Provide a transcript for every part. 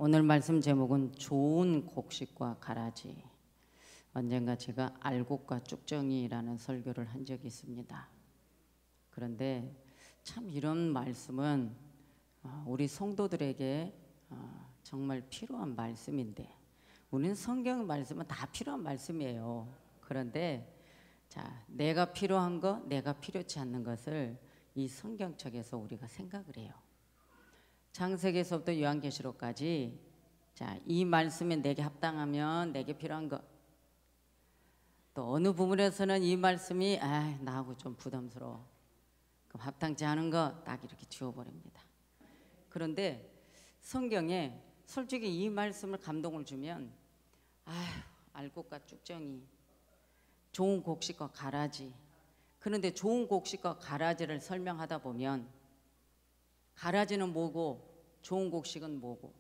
오늘 말씀 제목은 좋은 곡식과 가라지. 언젠가 제가 알곡과 쭉정이라는 설교를 한 적이 있습니다. 그런데 참 이런 말씀은 우리 성도들에게 정말 필요한 말씀인데, 우리는 성경 말씀은 다 필요한 말씀이에요. 그런데 자, 내가 필요한 것, 내가 필요치 않는 것을 이 성경책에서 우리가 생각을 해요. 창세기에서부터 요한계시록까지, 자, 이 말씀에 내게 합당하면 내게 필요한 것, 또 어느 부분에서는 이 말씀이 나하고 좀 부담스러워, 그럼 합당치 않은 거 딱 이렇게 지워버립니다. 그런데 성경에 솔직히 이 말씀을 감동을 주면 알곡과 쭉정이, 좋은 곡식과 가라지. 그런데 좋은 곡식과 가라지를 설명하다 보면 가라지는 뭐고 좋은 곡식은 뭐고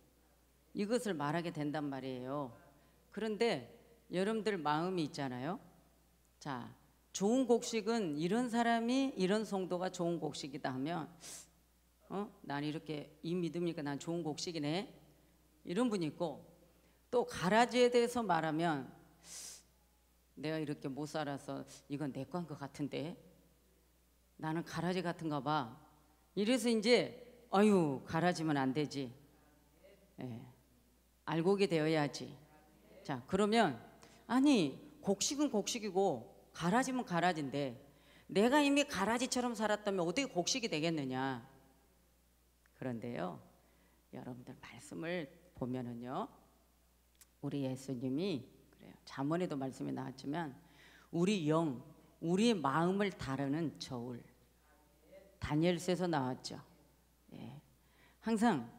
이것을 말하게 된단 말이에요. 그런데 여러분들 마음이 있잖아요. 자, 좋은 곡식은 이런 사람이, 이런 성도가 좋은 곡식이다 하면 난 이렇게 이 믿음이니까 난 좋은 곡식이네, 이런 분이 있고, 또 가라지에 대해서 말하면 내가 이렇게 못 살아서 이건 내 거 한 것 같은데 나는 가라지 같은가 봐. 이래서 이제 가라지면 안 되지. 알곡이 되어야지. 자, 그러면 곡식은 곡식이고 가라지면 가라지인데 내가 이미 가라지처럼 살았다면 어떻게 곡식이 되겠느냐. 그런데요, 여러분들 말씀을 보면은요, 우리 예수님이 그래요. 잠언에도 말씀이 나왔지만 우리 영, 우리 마음을 다루는 저울, 다니엘서에서 나왔죠. 항상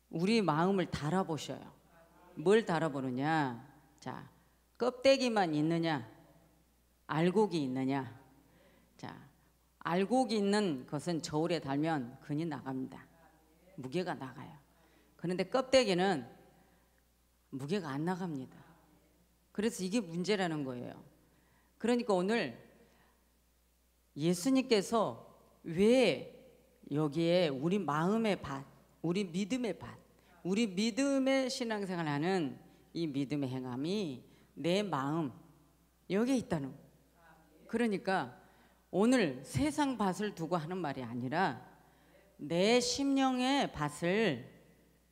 우리 마음을 달아보셔요. 뭘 달아보느냐? 자, 껍데기만 있느냐? 알곡이 있느냐? 자, 알곡이 있는 것은 저울에 달면 근이 나갑니다. 무게가 나가요. 그런데 껍데기는 무게가 안 나갑니다. 그래서 이게 문제라는 거예요. 그러니까 오늘 예수님께서 왜 여기에 우리 마음의 밭, 우리 믿음의 밭, 우리 믿음의 신앙생활하는 이 믿음의 행함이 내 마음 여기에 있다는 거예요. 그러니까 오늘 세상 밭을 두고 하는 말이 아니라 내 심령의 밭을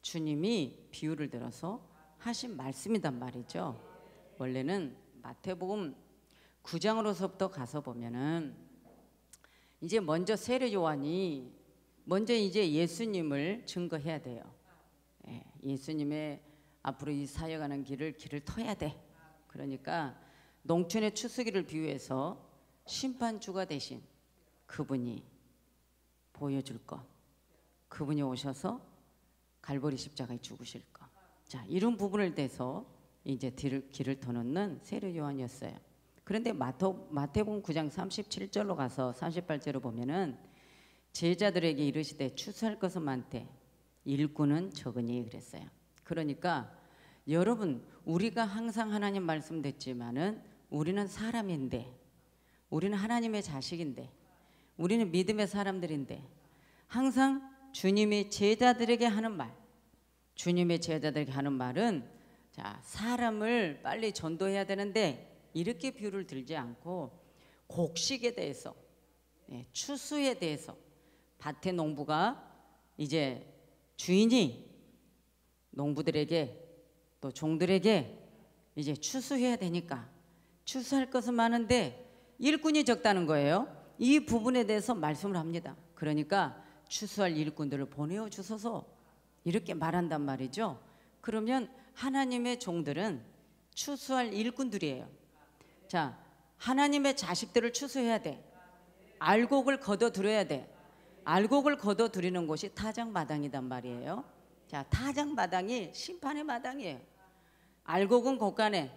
주님이 비유를 들어서 하신 말씀이란 말이죠. 원래는 마태복음 9장으로서부터 가서 보면은 이제 먼저 세례 요한이 먼저 이제 예수님을 증거해야 돼요. 예수님의 앞으로 이 사역하는 길을 터야 돼. 그러니까 농촌의 추수기를 비유해서 심판주가 되신 그분이 보여줄 것, 그분이 오셔서 갈보리 십자가에 죽으실 것, 자, 이런 부분을 대서 이제 길을 터놓는 세례 요한이었어요. 그런데 마태복음 9장 37절로 가서 38절로 보면은 제자들에게 이르시되 추수할 것은 많되 일꾼은 적으니 그랬어요. 그러니까 여러분, 우리가 항상 하나님 말씀 듣지만은 우리는 사람인데, 우리는 하나님의 자식인데, 우리는 믿음의 사람들인데, 항상 주님이 제자들에게 하는 말, 주님의 제자들에게 하는 말은, 자, 사람을 빨리 전도해야 되는데 이렇게 비유를 들지 않고 곡식에 대해서, 추수에 대해서, 밭의 농부가 이제 주인이 농부들에게 또 종들에게 이제 추수해야 되니까 추수할 것은 많은데 일꾼이 적다는 거예요. 이 부분에 대해서 말씀을 합니다. 그러니까 추수할 일꾼들을 보내어 주소서, 이렇게 말한단 말이죠. 그러면 하나님의 종들은 추수할 일꾼들이에요. 자, 하나님의 자식들을 추수해야 돼. 알곡을 거둬들여야 돼. 알곡을 거둬들이는 곳이 타작마당이란 말이에요. 자, 타작마당이 심판의 마당이에요. 알곡은 곳간에,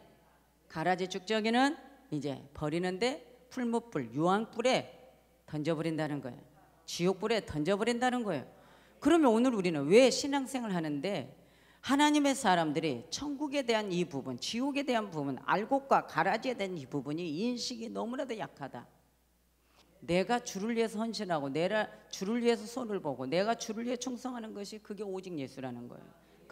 가라지 쭉정이는 이제 버리는데 풀무불, 유황불에 던져버린다는 거예요. 지옥불에 던져버린다는 거예요. 그러면 오늘 우리는 왜 신앙생활 하는데 하나님의 사람들이 천국에 대한 이 부분, 지옥에 대한 부분, 알곡과 가라지에 대한 이 부분이 인식이 너무나도 약하다. 내가 주를 위해서 헌신하고 내가 주를 위해서 손을 보고 내가 주를 위해 충성하는 것이 그게 오직 예수라는 거예요.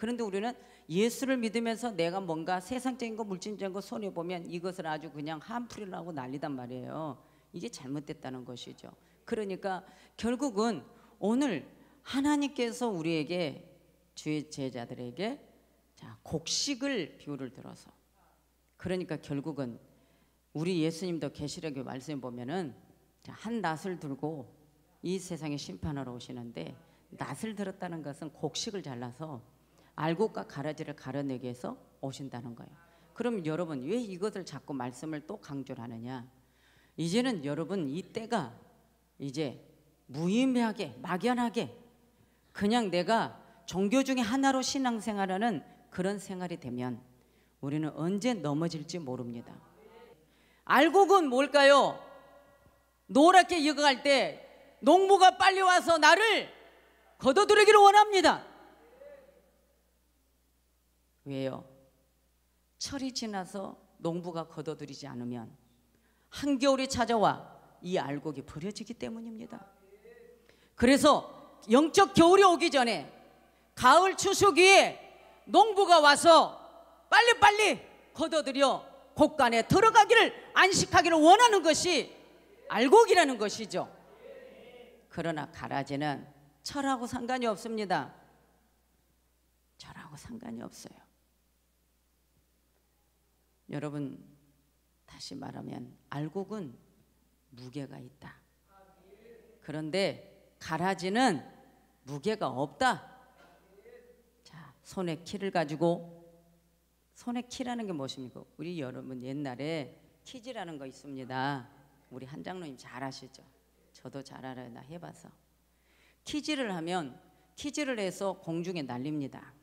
그런데 우리는 예수를 믿으면서 내가 뭔가 세상적인 거 물질적인 거 손해보면 이것을 아주 그냥 한풀이를 하고 난리단 말이에요. 이게 잘못됐다는 것이죠. 그러니까 결국은 오늘 하나님께서 우리에게, 주의 제자들에게 자, 곡식을 비유를 들어서, 그러니까 결국은 우리 예수님도 계시록의 말씀에 보면은 한 낫을 들고 이 세상에 심판하러 오시는데, 낫을 들었다는 것은 곡식을 잘라서 알곡과 가라지를 가려내기 위해서 오신다는 거예요. 그럼 여러분 왜 이것을 자꾸 말씀을 또 강조를 하느냐? 이제는 여러분 이 때가 이제 무의미하게 막연하게 그냥 내가 종교 중에 하나로 신앙생활하는 그런 생활이 되면 우리는 언제 넘어질지 모릅니다. 알곡은 뭘까요? 노랗게 익어갈 때 농부가 빨리 와서 나를 걷어들이기를 원합니다. 왜요? 철이 지나서 농부가 걷어들이지 않으면 한겨울이 찾아와 이 알곡이 버려지기 때문입니다. 그래서 영적 겨울이 오기 전에 가을 추수기에 농부가 와서 빨리빨리 걷어들여 곡간에 들어가기를, 안식하기를 원하는 것이 알곡이라는 것이죠. 그러나 가라지는 철하고 상관이 없습니다. 철하고 상관이 없어요. 여러분 다시 말하면 알곡은 무게가 있다. 그런데 가라지는 무게가 없다. 자, 손에 키를 가지고, 손에 키라는 게 무엇입니까? 우리 여러분 옛날에 키즈라는 거 있습니다. 우리 한장로님 잘 아시죠? 저도 잘 알아요. 나 해봐서. 키즈를 하면, 키즈를 해서 공중에 날립니다.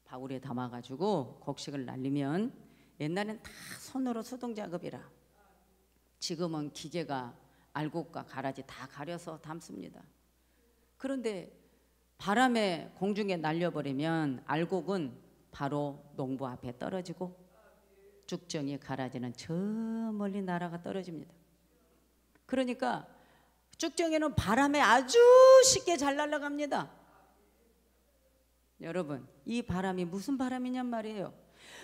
바구리에 담아가지고 곡식을 날리면, 옛날엔 다 손으로 수동 작업이라 지금은 기계가 알곡과 가라지 다 가려서 담습니다. 그런데 바람에 공중에 날려버리면 알곡은 바로 농부 앞에 떨어지고 쭉정이 가라지는 저 멀리 날아가 떨어집니다. 그러니까 쭉정이는 바람에 아주 쉽게 잘 날아갑니다. 여러분 이 바람이 무슨 바람이냔 말이에요.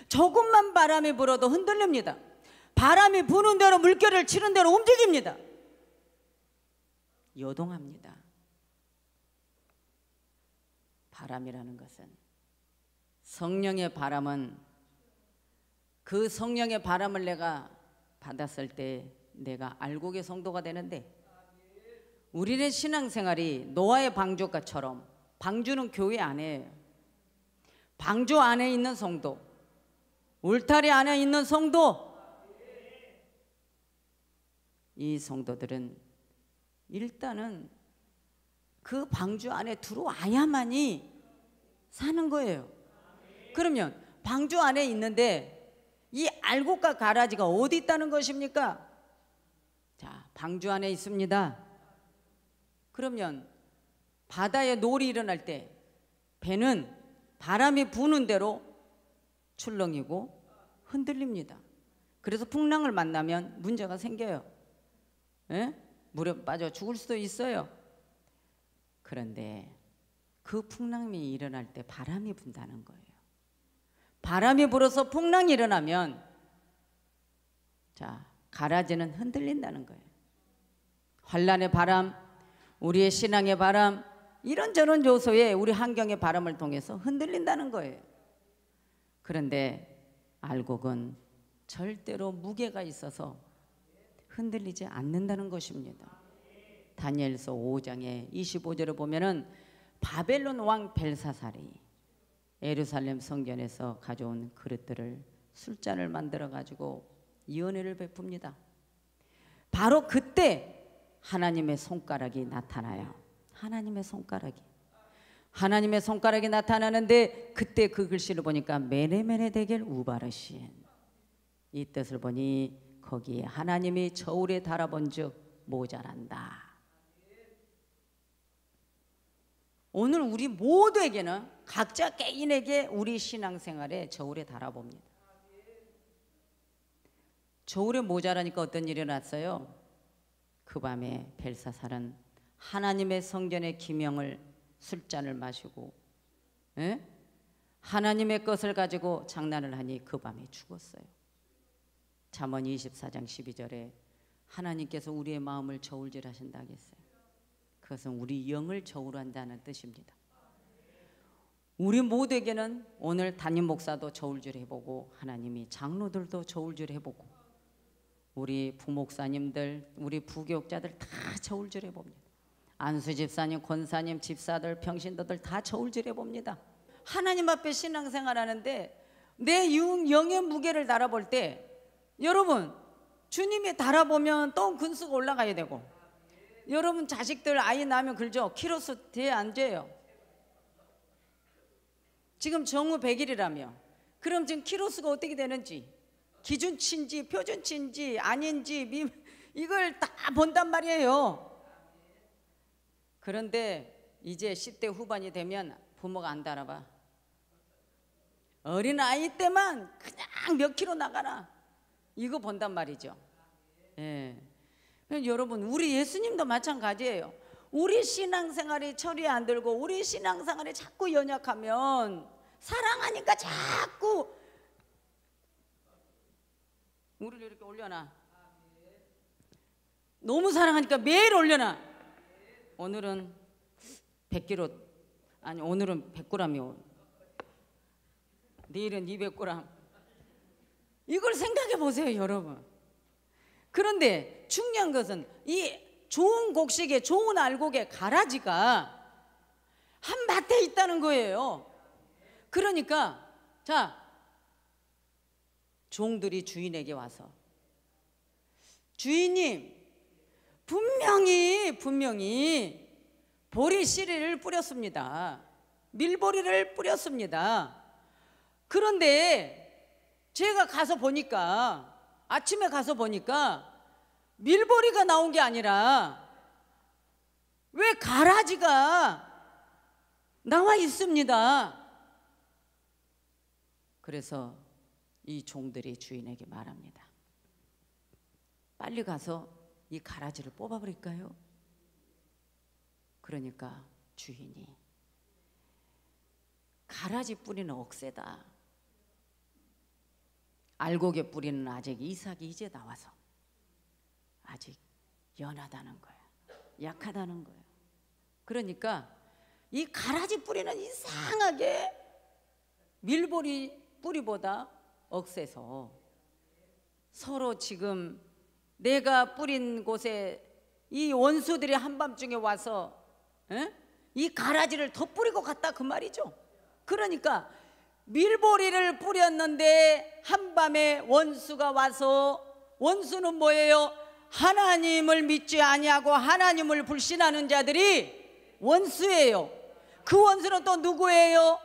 조금만 바람이 불어도 흔들립니다. 바람이 부는 대로 물결을 치는 대로 움직입니다. 요동합니다. 바람이라는 것은, 성령의 바람은, 그 성령의 바람을 내가 받았을 때 내가 알곡의 성도가 되는데, 우리의 신앙생활이 노아의 방주가처럼, 방주는 교회 안에, 방주 안에 있는 성도, 울타리 안에 있는 성도, 이 성도들은 일단은 그 방주 안에 들어와야만이 사는 거예요. 그러면 방주 안에 있는데 이 알곡과 가라지가 어디 있다는 것입니까? 자, 방주 안에 있습니다. 그러면 바다에 노을이 일어날 때 배는 바람이 부는 대로 출렁이고 흔들립니다. 그래서 풍랑을 만나면 문제가 생겨요. 에? 물에 빠져 죽을 수도 있어요. 그런데 그 풍랑이 일어날 때 바람이 분다는 거예요. 바람이 불어서 풍랑이 일어나면 자, 가라지는 흔들린다는 거예요. 환란의 바람, 우리의 신앙의 바람, 이런저런 요소에 우리 환경의 바람을 통해서 흔들린다는 거예요. 그런데 알곡은 절대로 무게가 있어서 흔들리지 않는다는 것입니다. 다니엘서 5장에 25절을 보면은 바벨론 왕 벨사살이 예루살렘 성전에서 가져온 그릇들을 술잔을 만들어 가지고 연회를 베풉니다. 바로 그때 하나님의 손가락이 나타나요. 하나님의 손가락이 나타나는데, 그때 그 글씨를 보니까 메네메네 데겔 우바르신, 이 뜻을 보니 거기에 하나님이 저울에 달아본즉 모자란다. 오늘 우리 모두에게는 각자 개인에게 우리 신앙생활에 저울에 달아봅니다. 저울에 모자라니까 어떤 일이 났어요? 그 밤에 벨사살은 하나님의 성전의 기명을 술잔을 마시고 예? 하나님의 것을 가지고 장난을 하니 그 밤에 죽었어요. 잠언 24장 12절에 하나님께서 우리의 마음을 저울질하신다 하겠어요. 그것은 우리 영을 저울한다는 뜻입니다. 우리 모두에게는 오늘 담임 목사도 저울질 해보고 하나님이 장로들도 저울질 해보고 우리 부목사님들 우리 부교육자들 다 저울질 해봅니다. 안수 집사님, 권사님, 집사들, 평신도들 다 저울질 해봅니다. 하나님 앞에 신앙생활 하는데 내 영의 무게를 달아볼 때 여러분 주님이 달아보면 또 근수가 올라가야 되고 여러분 자식들 아이 낳으면 그러죠. 키로수 뒤에 앉아요. 지금 정후 100일이라며 그럼 지금 키로수가 어떻게 되는지 기준치인지 표준치인지 아닌지 이걸 다 본단 말이에요. 그런데 이제 10대 후반이 되면 부모가 안 달아봐. 어린아이 때만 그냥 몇 킬로 나가라 이거 본단 말이죠. 예. 여러분 우리 예수님도 마찬가지예요. 우리 신앙생활이 철이 안 들고 우리 신앙생활이 자꾸 연약하면 사랑하니까 자꾸 우리를 이렇게 올려놔. 너무 사랑하니까 매일 올려놔. 오늘은 100kg 아니 오늘은 100g이요. 내일은 200g. 이걸 생각해 보세요 여러분. 그런데 중요한 것은 이 좋은 곡식에 좋은 알곡에 가라지가 한 밭에 있다는 거예요. 그러니까 자 종들이 주인에게 와서 주인님 분명히 보리 씨를 뿌렸습니다. 밀보리를 뿌렸습니다. 그런데 제가 가서 보니까 아침에 가서 보니까 밀보리가 나온 게 아니라 왜 가라지가 나와 있습니다. 그래서 이 종들이 주인에게 말합니다. 빨리 가서 이 가라지를 뽑아버릴까요? 그러니까 주인이 가라지 뿌리는 억세다. 알곡의 뿌리는 아직 이삭이 이제 나와서 아직 연하다는 거야. 약하다는 거야. 그러니까 이 가라지 뿌리는 이상하게 밀보리 뿌리보다 억세서 서로 지금 내가 뿌린 곳에 이 원수들이 한밤중에 와서 이 가라지를 더 뿌리고 갔다 그 말이죠. 그러니까 밀보리를 뿌렸는데 한밤에 원수가 와서 원수는 뭐예요? 하나님을 믿지 아니하고 하나님을 불신하는 자들이 원수예요. 그 원수는 또 누구예요?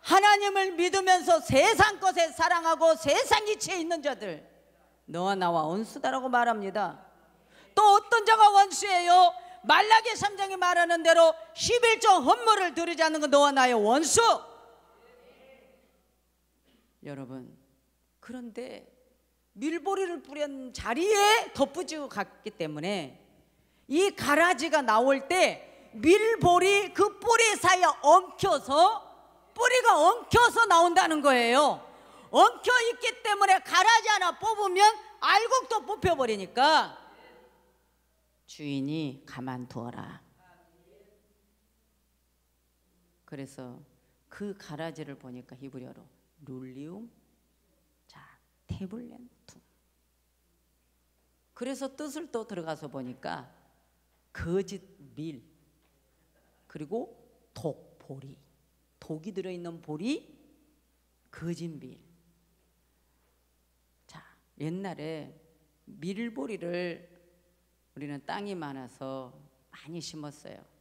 하나님을 믿으면서 세상 것에 사랑하고 세상 이치에 있는 자들. 너와 나와 원수다라고 말합니다. 또 어떤 자가 원수예요? 말라기 3장이 말하는 대로 11조 헌물을 드리지 않는 건 너와 나의 원수. 여러분 그런데 밀보리를 뿌린 자리에 덧붙이고 갔기 때문에 이 가라지가 나올 때 밀보리 그 뿌리 사이에 엉켜서 뿌리가 엉켜서 나온다는 거예요. 엉켜 있기 때문에 가라지 하나 뽑으면 알곡도 뽑혀버리니까 주인이 가만두어라. 그래서 그 가라지를 보니까 히브리어로 룰리움, 자 테블렌툼. 그래서 뜻을 또 들어가서 보니까 거짓 밀 그리고 독보리, 독이 들어있는 보리, 거짓 밀. 자 옛날에 밀보리를 우리는 땅이 많아서 많이 심었어요.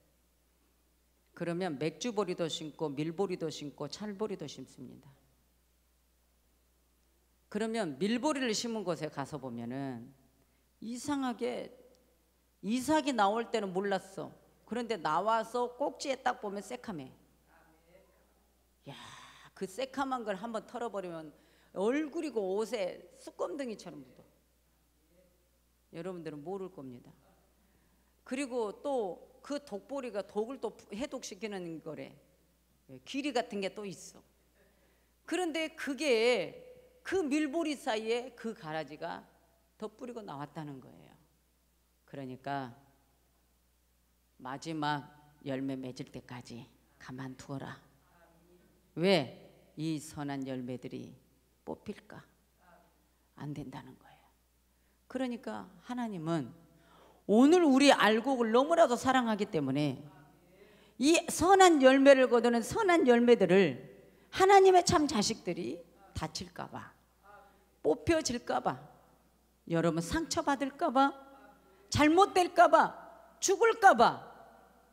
그러면 맥주보리도 심고 밀보리도 심고 찰보리도 심습니다. 그러면 밀보리를 심은 곳에 가서 보면은 이상하게 이삭이 나올 때는 몰랐어. 그런데 나와서 꼭지에 딱 보면 새카매. 야, 그 새카만 걸 한번 털어버리면 얼굴이고 옷에 쑥검둥이처럼 묻어. 여러분들은 모를 겁니다. 그리고 또 그 독보리가 독을 또 해독시키는 거래. 귀리 같은 게 또 있어. 그런데 그게 그 밀보리 사이에 그 가라지가 덧뿌리고 나왔다는 거예요. 그러니까 마지막 열매 맺을 때까지 가만두어라. 왜? 이 선한 열매들이 뽑힐까? 안 된다는 거예요. 그러니까 하나님은 오늘 우리 알곡을 너무나도 사랑하기 때문에 이 선한 열매를 거두는 선한 열매들을 하나님의 참 자식들이 다칠까 봐, 뽑혀질까 봐, 여러분 상처받을까 봐, 잘못될까 봐, 죽을까 봐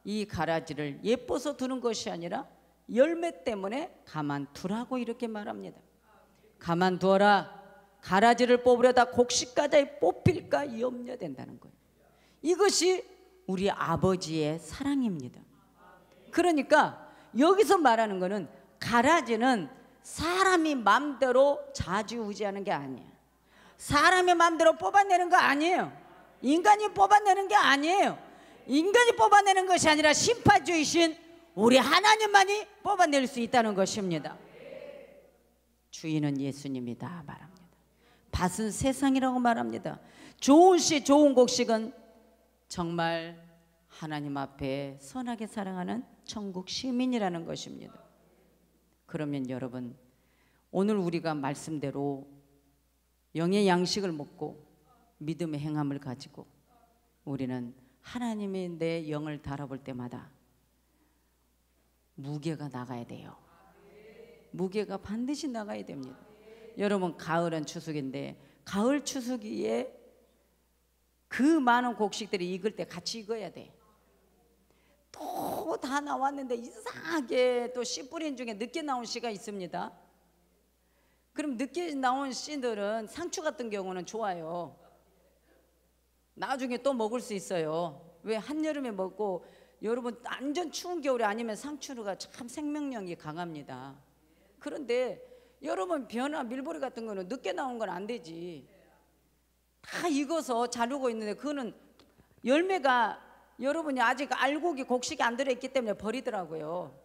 이 가라지를 예뻐서 두는 것이 아니라 열매 때문에 가만두라고 이렇게 말합니다. 가만두어라. 가라지를 뽑으려다 곡식가자에 뽑힐까 염려된다는 거예요. 이것이 우리 아버지의 사랑입니다. 그러니까 여기서 말하는 거는 가라지는 사람이 마음대로 좌지우지하는 게 아니에요. 사람의 마음대로 뽑아내는 거 아니에요. 인간이 뽑아내는 게 아니에요. 인간이 뽑아내는 것이 아니라 심판주이신 우리 하나님만이 뽑아낼 수 있다는 것입니다. 주인은 예수님이다 말합니다. 밭은 세상이라고 말합니다. 좋은 씨, 좋은 곡식은 정말 하나님 앞에 선하게 사랑하는 천국 시민이라는 것입니다. 그러면 여러분, 오늘 우리가 말씀대로 영의 양식을 먹고 믿음의 행함을 가지고 우리는 하나님이 내 영을 달아볼 때마다 무게가 나가야 돼요. 무게가 반드시 나가야 됩니다. 여러분, 가을은 추수기인데 가을 추수기에 그 많은 곡식들이 익을 때 같이 익어야 돼. 또 다 나왔는데 이상하게 또 씨 뿌린 중에 늦게 나온 씨가 있습니다. 그럼 늦게 나온 씨들은 상추 같은 경우는 좋아요. 나중에 또 먹을 수 있어요. 왜? 한여름에 먹고 여러분 완전 추운 겨울에 아니면 상추가 참 생명력이 강합니다. 그런데 여러분 벼나 밀보리 같은 거는 늦게 나온 건 안 되지. 다 익어서 자르고 있는데 그거는 열매가 여러분이 아직 알곡이 곡식이 안 들어있기 때문에 버리더라고요.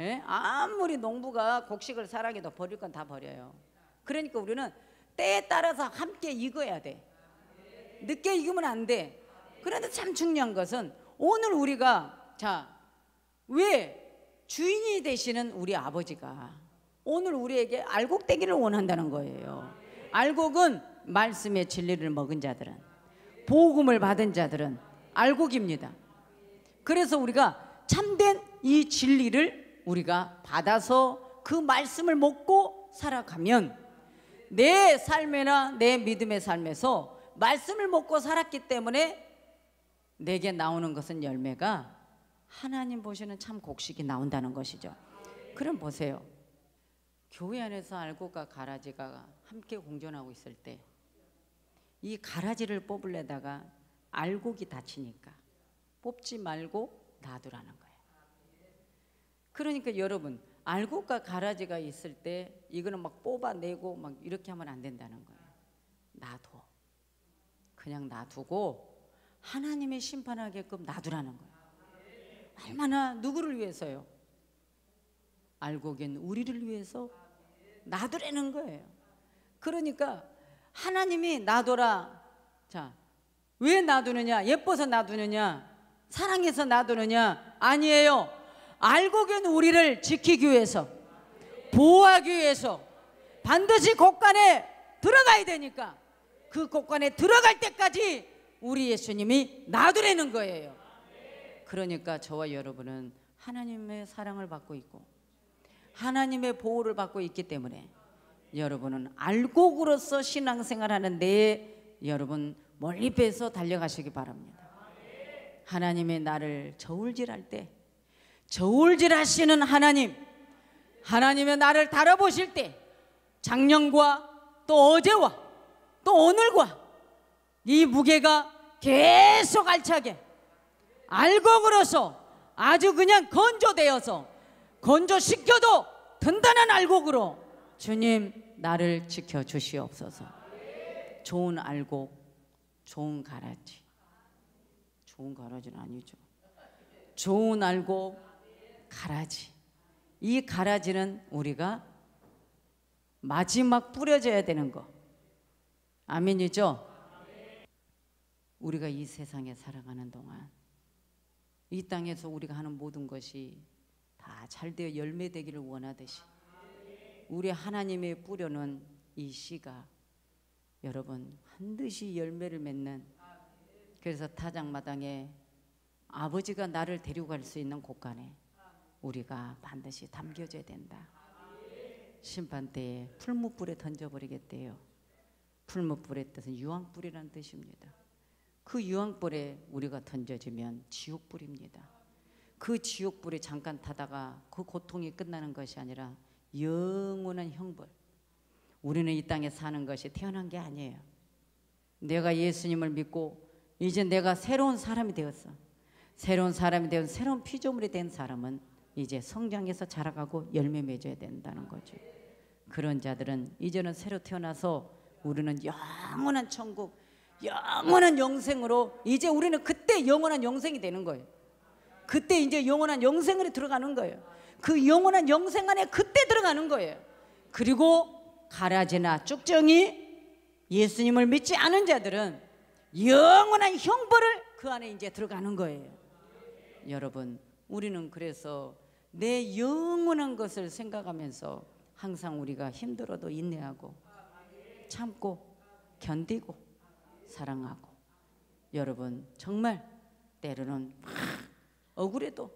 예? 아무리 농부가 곡식을 사랑해도 버릴 건 다 버려요. 그러니까 우리는 때에 따라서 함께 익어야 돼. 늦게 익으면 안 돼. 그런데 참 중요한 것은 오늘 우리가 왜 주인이 되시는 우리 아버지가 오늘 우리에게 알곡되기를 원한다는 거예요. 알곡은 말씀의 진리를 먹은 자들은, 복음을 받은 자들은 알곡입니다. 그래서 우리가 참된 이 진리를 우리가 받아서 그 말씀을 먹고 살아가면 내 삶이나 내 믿음의 삶에서 말씀을 먹고 살았기 때문에 내게 나오는 것은 열매가 하나님 보시는 참 곡식이 나온다는 것이죠. 그럼 보세요. 교회 안에서 알곡과 가라지가 함께 공존하고 있을 때 이 가라지를 뽑으려다가 알곡이 다치니까 뽑지 말고 놔두라는 거예요. 그러니까 여러분, 알곡과 가라지가 있을 때 이거는 막 뽑아내고 막 이렇게 하면 안 된다는 거예요. 놔둬. 그냥 놔두고 하나님의 심판하게끔 놔두라는 거예요. 얼마나 누구를 위해서요? 알곡인 우리를 위해서 놔두라는 거예요. 그러니까 하나님이 놔둬라. 자, 왜 놔두느냐? 예뻐서 놔두느냐? 사랑해서 놔두느냐? 아니에요. 알곡인 우리를 지키기 위해서, 보호하기 위해서 반드시 곳간에 들어가야 되니까 그 곳간에 들어갈 때까지 우리 예수님이 놔두라는 거예요. 그러니까 저와 여러분은 하나님의 사랑을 받고 있고 하나님의 보호를 받고 있기 때문에 여러분은 알곡으로서 신앙생활 하는데 여러분 몰입해서 달려가시기 바랍니다. 하나님의 나를 저울질할 때 저울질하시는 하나님, 하나님의 나를 달아보실 때 작년과 또 어제와 또 오늘과 이 무게가 계속 알차게 알곡으로서 아주 그냥 건조되어서 건조시켜도 든든한 알곡으로 주님 나를 지켜주시옵소서. 좋은 알곡, 좋은 가라지, 좋은 가라지는 아니죠. 좋은 알곡, 가라지, 이 가라지는 우리가 마지막 뿌려져야 되는 거. 아멘이죠? 우리가 이 세상에 살아가는 동안 이 땅에서 우리가 하는 모든 것이 다 잘되어 열매되기를 원하듯이 우리 하나님의 뿌려놓은 이 씨가 여러분 반드시 열매를 맺는, 그래서 타작마당에 아버지가 나를 데리고 갈 수 있는 곳간에 우리가 반드시 담겨져야 된다. 심판때에 풀무불에 던져버리겠대요. 풀무불의 뜻은 유황불이라는 뜻입니다. 그 유황불에 우리가 던져지면 지옥불입니다. 그 지옥불이 잠깐 타다가 그 고통이 끝나는 것이 아니라 영원한 형벌. 우리는 이 땅에 사는 것이 태어난 게 아니에요. 내가 예수님을 믿고 이제 내가 새로운 사람이 되었어. 새로운 사람이 되어 새로운 피조물이 된 사람은 이제 성장해서 자라가고 열매 맺어야 된다는 거죠. 그런 자들은 이제는 새로 태어나서 우리는 영원한 천국, 영원한 영생으로, 이제 우리는 그때 영원한 영생이 되는 거예요. 그때 이제 영원한 영생으로 들어가는 거예요. 그 영원한 영생 안에 그때 들어가는 거예요. 그리고 가라지나 쭉정이 예수님을 믿지 않은 자들은 영원한 형벌을 그 안에 이제 들어가는 거예요. 여러분, 우리는 그래서 내 영원한 것을 생각하면서 항상 우리가 힘들어도 인내하고 참고 견디고 사랑하고, 여러분 정말 때로는 막 억울해도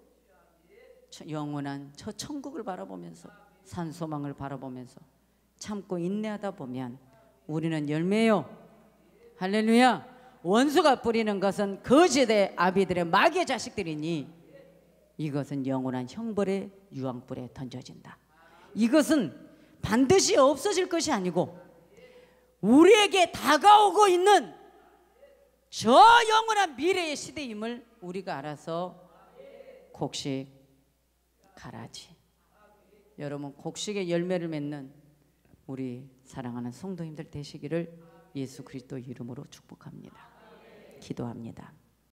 영원한 저 천국을 바라보면서 산소망을 바라보면서 참고 인내하다 보면 우리는 열매요. 할렐루야. 원수가 뿌리는 것은 거짓의 아비들의 마귀의 자식들이니 이것은 영원한 형벌의 유황불에 던져진다. 이것은 반드시 없어질 것이 아니고 우리에게 다가오고 있는 저 영원한 미래의 시대임을 우리가 알아서 곡식, 가라지, 여러분 곡식의 열매를 맺는 우리 사랑하는 성도님들 되시기를 예수 그리스도 이름으로 축복합니다. 기도합니다.